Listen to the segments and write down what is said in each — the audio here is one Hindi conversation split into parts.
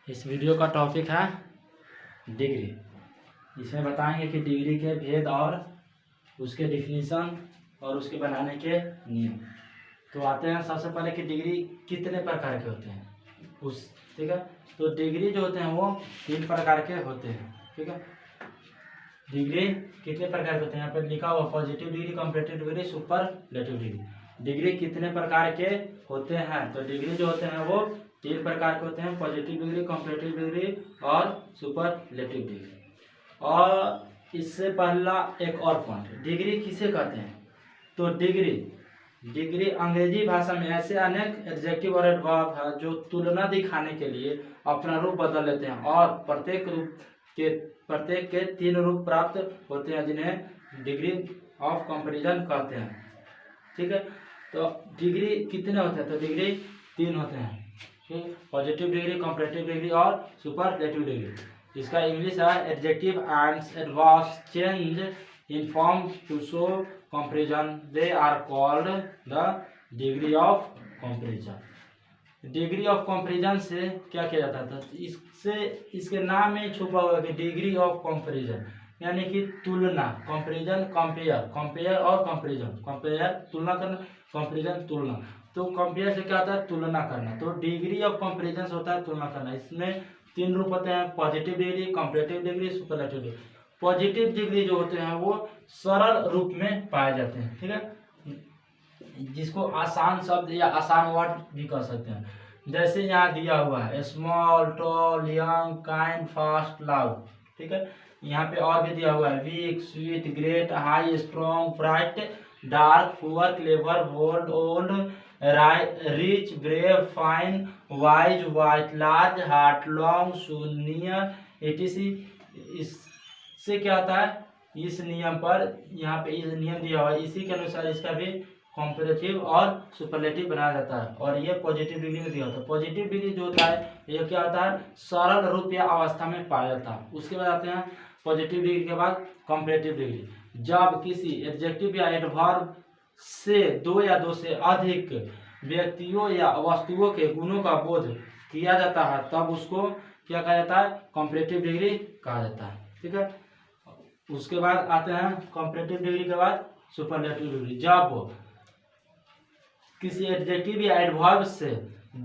इस वीडियो का टॉपिक है डिग्री। इसमें बताएंगे कि डिग्री के भेद और उसके डिफिनीशन और उसके बनाने के नियम। तो आते हैं सबसे पहले कि डिग्री कितने प्रकार के होते हैं उस ठीक है। तो डिग्री जो होते हैं वो 3 प्रकार के होते हैं। ठीक है, डिग्री कितने प्रकार के होते हैं यहाँ पर लिखा हुआ, positive degree, comparative degree, superlative degree. Degree कितने प्रकार के होते हैं? तो डिग्री जो होते हैं वो 3 प्रकार के होते हैं, पॉजिटिव डिग्री, कंपैरेटिव डिग्री और सुपरलेटिव डिग्री। और इससे पहला एक और पॉइंट, डिग्री किसे कहते हैं? तो डिग्री अंग्रेजी भाषा में ऐसे अनेक एडजेक्टिव और एडवर्ब है जो तुलना दिखाने के लिए अपना रूप बदल लेते हैं और प्रत्येक के 3 रूप प्राप्त होते हैं जिन्हें डिग्री ऑफ कंपैरिजन कहते हैं। ठीक है, तो डिग्री कितने होते हैं? तो डिग्री 3 होते हैं, ठीक, पॉजिटिव डिग्री, कंपैरेटिव डिग्री और सुपरलेटिव डिग्री। इसका इंग्लिश है adjective and adverbs change in form to show comparison, they are called the degree of comparison. Degree of comparison से क्या किया जाता था? इससे इसके नाम में छुपा हुआ कि डिग्री ऑफ कंपैरिजन यानी कि तुलना, कंपैरिजन कंपेयर और कंपेयर तुलना करना, कंपैरिजन तुलना। तो कंपेयर से क्या होता है? तुलना करना। तो डिग्री ऑफ कंपैरिजन से होता है तुलना करना। इसमें 3 रूप होते हैं, positive degree, comparative degree, superlative degree. Positive degree जो होते हैं वो सरल रूप में पाए जाते हैं। ठीक है, जिसको आसान शब्द या आसान वर्ड भी कह सकते हैं। जैसे यहाँ दिया हुआ है small, tall, young, kind, fast, loud. ठीक है, यहाँ पे और भी दिया हुआ है weak, sweet, great, high, strong, bright, dark, poor, clever, bold, old, rich, brave, fine, wise, white, large, hard, long, शून्य, एटीसी। इससे क्या होता है? इस नियम पर यहाँ पे इस नियम दिया हुआ है, इसी के अनुसार इसका भी कंपैरेटिव और सुपरलेटिव बनाया जाता है। और ये पॉजिटिव डिग्री में दिया होता है। पॉजिटिव डिग्री जो होता है ये क्या होता है? सरल रूप या अवस्था में पाया जाता है। उसके बाद आते हैं पॉजिटिव डिग्री के बाद कंपैरेटिव डिग्री। जब किसी एडजेक्टिव या एडवर्ब से 2 या 2 से अधिक व्यक्तियों या वस्तुओं के गुणों का बोध किया जाता है तब उसको क्या कहा जाता है? कंपैरेटिव डिग्री कहा जाता है। ठीक है, उसके बाद आते हैं कंपैरेटिव डिग्री के बाद सुपरलेटिव डिग्री। जब किसी एडजेक्टिव या एडवर्ब से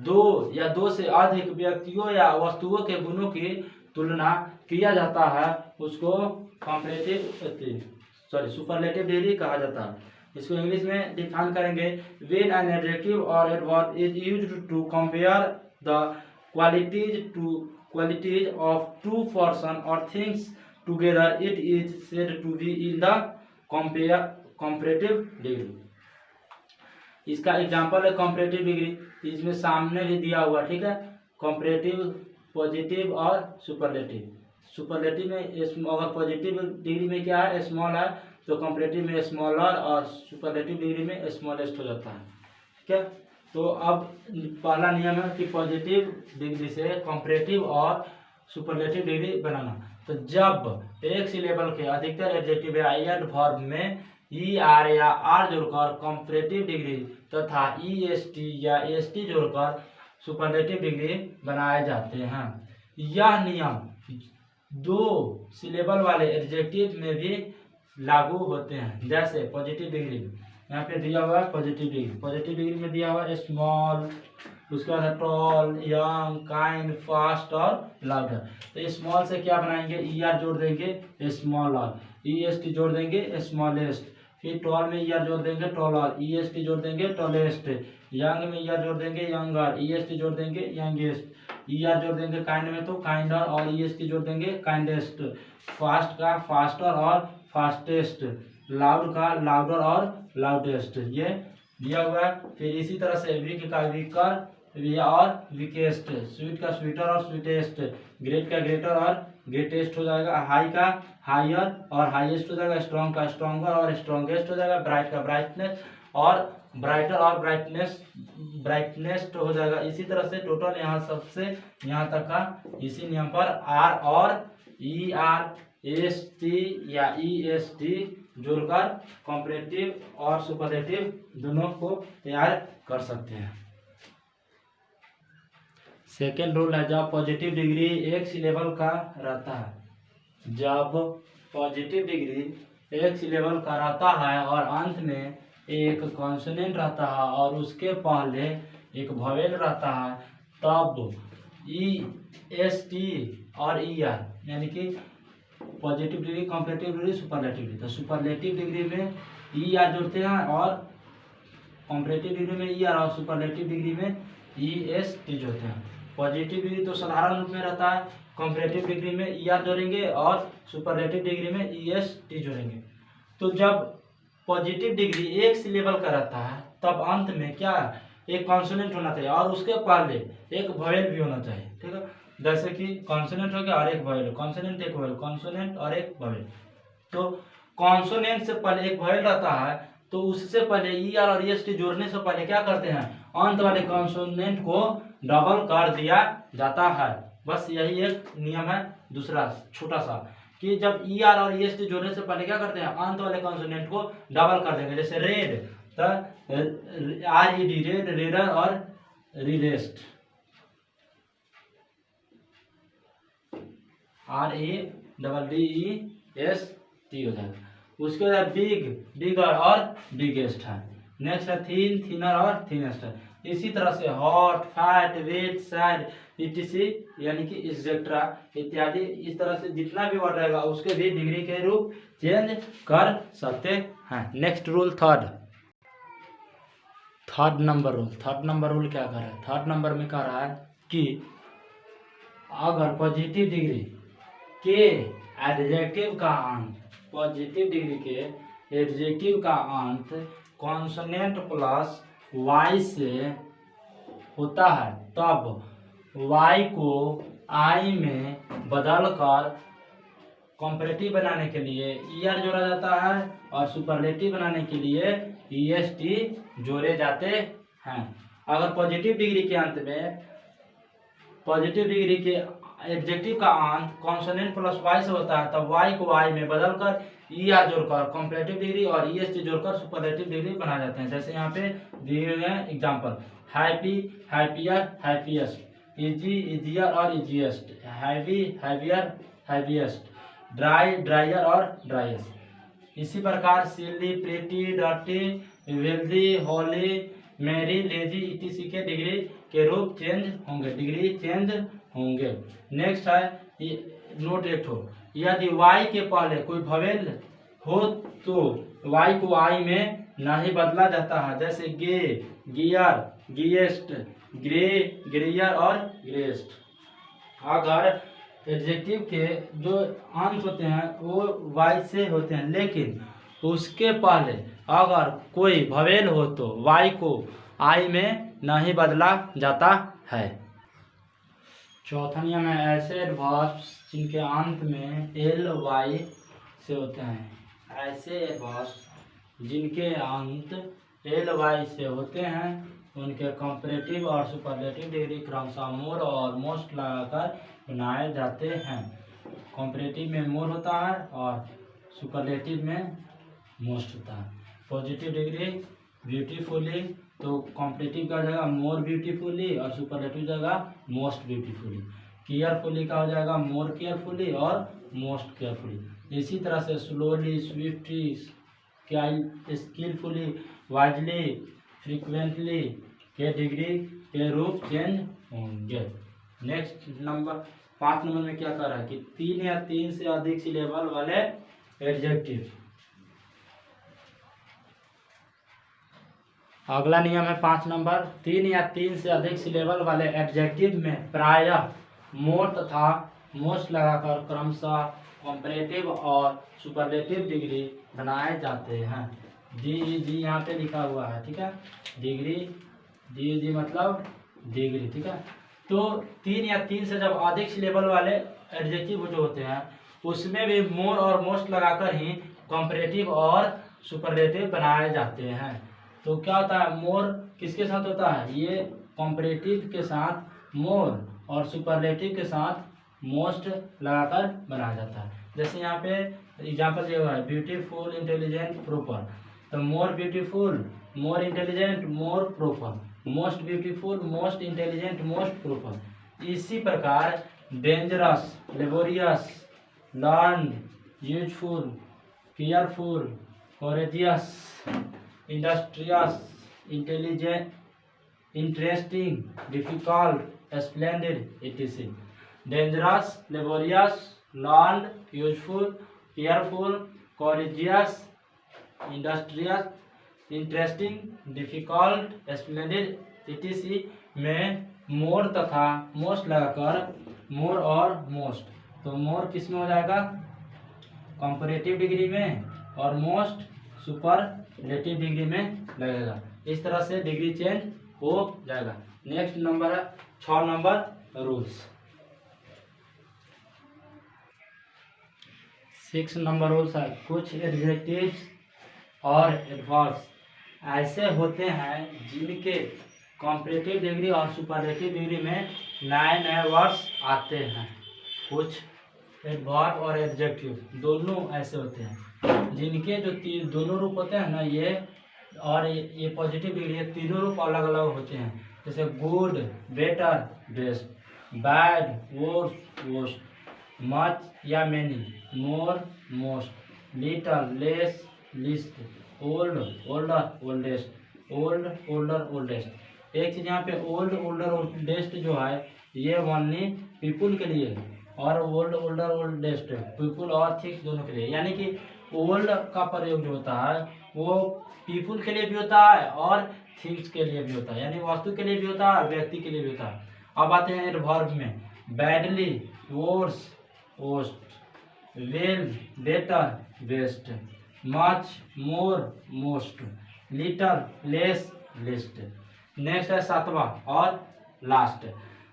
2 या 2 से अधिक व्यक्तियों या वस्तुओं के गुणों की तुलना किया जाता है उसको सुपरलेटिव डिग्री कहा जाता है। इसको इंग्लिश में डिफाइन करेंगे, व्हेन एन एडजेक्टिव और adverb is used to compare the qualities of 2 person और things together, it is said to be in the comparative degree. इसका एग्जांपल है कंपैरेटिव डिग्री, इसमें सामने भी दिया हुआ। ठीक है, कंपैरेटिव, पॉजिटिव और सुपरलेटिव। सुपरलेटिव में अगर पॉजिटिव डिग्री में क्या है? स्मॉल है, तो कंपैरेटिव में स्मॉलर और सुपरलेटिव डिग्री में स्मॉलेस्ट हो जाता है। ठीक है, तो अब पहला नियम है कि पॉजिटिव डिग्री से कंपैरेटिव और सुपरलेटिव डिग्री बनाना। तो जब एक सिलेबल के अधिकतर एडजेक्टिव या एडवर्ब में ER या R जोड़कर कंपैरेटिव डिग्री तथा EST या ST जोड़कर सुपरलेटिव डिग्री बनाए जाते हैं। यह नियम 2 सिलेबल वाले एडजेक्टिव में भी लागू होते हैं। जैसे पॉजिटिव डिग्री में यहाँ पे दिया हुआ है पॉजिटिव डिग्री में दिया हुआ है स्मॉल, उसके बाद टॉल, यंग, काइंड, फास्ट और लाउडर। तो स्मॉल से क्या बनाएंगे? ER जोड़ देंगे स्मॉलर, EST जोड़ देंगे स्मॉलेस्ट, फिर टॉल में ER जोड़ देंगे टॉलर, EST जोड़ देंगे टॉलेस्ट, यंग में ER जोड़ देंगे यंगर, EST जोड़ देंगे यंगेस्ट, ER जोड़ देंगे काइंड में तो काइंडर और EST जोड़ देंगे काइंडेस्ट, फास्ट का फास्टर और फास्टेस्ट, लाउड का लाउडर और लाउडेस्ट, ये दिया हुआ है। फिर इसी तरह से वीक का वीकर और वीकेस्ट, स्वीट का स्वीटर और स्वीटेस्ट, ग्रेट का ग्रेटर और ग्रेटेस्ट हो जाएगा, हाई का हायर और हाईएस्ट हो जाएगा, स्ट्रॉन्ग का स्ट्रॉन्गर और स्ट्रॉन्गेस्ट हो जाएगा, ब्राइट का ब्राइटनेस और ब्राइटर और ब्राइटनेस्ट हो जाएगा। इसी तरह से टोटल यहाँ सबसे यहाँ तक का इसी नियम पर R और ER, ST या EST जोड़कर कंपैरेटिव और सुपरलेटिव दोनों को तैयार कर सकते हैं। सेकेंड रूल है, जब पॉजिटिव डिग्री एक लेवल का रहता है, जब पॉजिटिव डिग्री एक लेवल का रहता है और अंत में एक कॉन्सोनेंट रहता है और उसके पहले एक वोवेल रहता है, तब ई एस टी और ई आर, यानी कि positive degree, comparative degree, superlative degree, तो सुपरलेटिव डिग्री में ई आर जोड़ते हैं और कॉम्परेटिव डिग्री में ई आर और सुपरलेटिव डिग्री में ई एस टी जोड़ते हैं। पॉजिटिव डिग्री तो साधारण रूप में रहता है, कॉम्परेटिव डिग्री में ई आर जोड़ेंगे और सुपरलेटिव डिग्री में ई एस टी जोड़ेंगे। तो जब पॉजिटिव डिग्री एक सी लेवल का रहता है तब अंत में क्या, एक कॉन्सोनेंट होना चाहिए और उसके पहले एक वोवेल भी होना चाहिए, ठीक है। जैसे कि कॉन्सोनेंट हो गया और एक वोवेल, कॉन्सोनेंट एक वोवेल, कॉन्सोनेंट और एक वोवेल। तो कॉन्सोनेंट से पहले एक वोवेल रहता है, तो उससे पहले ई आर और ई एस टी जोड़ने से पहले क्या करते हैं, अंत वाले कॉन्सोनेंट को डबल कर दिया जाता है। बस यही एक नियम है दूसरा छोटा सा, कि जब ई आर और ई एस टी जोड़ने से पहले क्या करते हैं, अंत वाले कॉन्सोनेंट को डबल कर देंगे। जैसे रेड, तो R E D, red, redder और reddest, R A double D E S T हो जाएगा। उसके बाद बिग, बिगर और बिगेस्ट है। नेक्स्ट है थिन, थिनर और थिनेस्ट है। इसी तरह से hot, fat, wet, sad, etc यानी कि एक्सेट्रा इत्यादि, इस तरह से जितना भी वर्ड रहेगा उसके भी डिग्री के रूप चेंज कर सकते हैं। Next rule third number rule. Third number rule क्या कर रहा है, थर्ड नंबर में कह रहा है कि अगर पॉजिटिव डिग्री के एडजेक्टिव का अंत, पॉजिटिव डिग्री के एडजेक्टिव का अंत कॉन्सोनेंट प्लस वाई से होता है, तब वाई को आई में बदलकर कॉम्परेटिव बनाने के लिए ई आर जोड़ा जाता है और सुपरलेटिव बनाने के लिए ई एस टी जोड़े जाते हैं। अगर पॉजिटिव डिग्री के अंत में, पॉजिटिव डिग्री के एडजेक्टिव का अंत कॉन्सोनेंट प्लस वाई से होता है, तब वाई को आई में बदलकर ई आर जोड़कर कॉम्परेटिव डिग्री और ई एस टी जोड़कर सुपरलेटिव डिग्री बना जाते हैं। जैसे यहाँ पे दिए हुए हैं example, happy, happier, happiest, easy, easier और easiest, heavy, heavier, heaviest, dry, drier और ड्राइएस्ट। इसी प्रकार silly, pretty, dirty, wealthy, holy, merry, lazy इत्यादि के डिग्री के रूप चेंज होंगे, डिग्री चेंज होंगे। नेक्स्ट है नोट एक हो, यदि वाई के पहले कोई वोवेल हो तो वाई को आई में नहीं बदला जाता है। जैसे गे, गियर, गिएस्ट, ग्रे, ग्रेयर और ग्रेस्ट। अगर एडजेक्टिव के जो अंत होते हैं वो वाई से होते हैं, लेकिन उसके पहले अगर कोई वोवेल हो तो वाई को आई में नहीं बदला जाता है। चौथा नियम है, ऐसे एडवर्ब्स जिनके अंत में एल वाई से होते हैं, ऐसे एडवर्ब्स जिनके अंत एल वाई से होते हैं उनके कंपैरेटिव और सुपरलेटिव डिग्री क्रमशः मोर और मोस्ट लगाकर बनाए जाते हैं। कंपैरेटिव में मोर होता है और सुपरलेटिव में मोस्ट होता है। पॉजिटिव डिग्री ब्यूटीफुली, तो कॉम्परेटिव का हो जाएगा मोर ब्यूटीफुली और सुपरलेटिव जगह मोस्ट ब्यूटीफुली। केयरफुली का हो जाएगा मोर केयरफुली और मोस्ट केयरफुली। इसी तरह से slowly, swiftly, skilfully, wisely, frequently के डिग्री के रूप चेंज होंगे। नेक्स्ट नंबर 5 नंबर में क्या कर रहा है कि 3 या 3 से अधिक सिलेबल वाले एडजेक्टिव। अगला नियम है 5 नंबर, 3 या 3 से अधिक सिलेबल वाले एडजेक्टिव में प्रायः मोर तथा मोस्ट लगाकर क्रमशः कंपैरेटिव और सुपरलेटिव डिग्री बनाए जाते हैं। डी यहाँ पे लिखा हुआ है, ठीक है, डिग्री, डी मतलब डिग्री, ठीक है। तो 3 या 3 से जब अधिक सिलेबल वाले एडजेक्टिव जो होते हैं उसमें भी मोर और मोस्ट लगाकर ही कंपैरेटिव और सुपरलेटिव बनाए जाते हैं। तो क्या होता है, मोर किसके साथ होता है, ये कंपैरेटिव के साथ मोर और सुपरलेटिव के साथ मोस्ट लगाकर बनाया जाता है। जैसे यहाँ पे एग्जांपल दिया हुआ है, ब्यूटीफुल, इंटेलिजेंट, प्रॉपर, तो more beautiful, more intelligent, more proper, most beautiful, most intelligent, most proper. इसी प्रकार dangerous, laborious, learn, useful, careful, courageous, industrious, intelligent, interesting, difficult, splendid etc. Dangerous, laborious, learn, useful, careful, courageous, industrious, interesting, difficult, splendid etc. में मोर तथा मोस्ट लगाकर मोर और मोस्ट, तो मोर किस में हो जाएगा, कंपैरेटिव डिग्री में, और मोस्ट सुपरलेटिव डिग्री में लगेगा। इस तरह से डिग्री चेंज हो जाएगा। नेक्स्ट नंबर है 6 नंबर रूल्स। 6 नंबर रूल्स है कुछ एडजेक्टिव्स और एडवर्ब्स ऐसे होते हैं जिनके कंपैरेटिव डिग्री और सुपरलेटिव डिग्री में नए नए वर्ड्स आते हैं। कुछ एडवर्ब और एडजेक्टिव दोनों ऐसे होते हैं जिनके जो दोनों रूप होते हैं ना, ये और ये पॉजिटिव डिग्री, ये तीनों रूप अलग अलग होते हैं। जैसे good, better, best, bad, worse, worst, much या many, more, most, little, less, least, old, older, oldest, old, older, oldest. एक चीज यहाँ पे ओल्ड, ओल्डर, ओल्डेस्ट जो है ये ओनली पीपुल के लिए है, और ओल्ड, ओल्डर, ओल्डेस्ट पीपुल और थिंग्स दोनों के लिए। यानी कि ओल्ड का प्रयोग जो होता है वो पीपुल के लिए भी होता है और थिंग्स के लिए भी होता है, यानी वस्तु के लिए भी होता है, व्यक्ति के लिए भी होता है। अब आते हैं एडवर्ब में। Badly, worse, worst, well, better, best, much, more, most, little, less, least. Next है 7वां और लास्ट।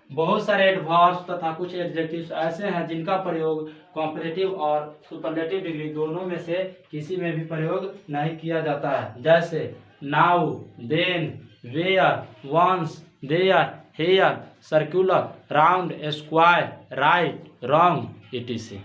बहुत सारे एडवर्ब्स तथा कुछ एडजेक्टिव्स ऐसे हैं जिनका प्रयोग कंपैरेटिव और सुपरलेटिव डिग्री दोनों में से किसी में भी प्रयोग नहीं किया जाता है। जैसे now, then, where, once, there, here, circular, round, square, right, wrong etc.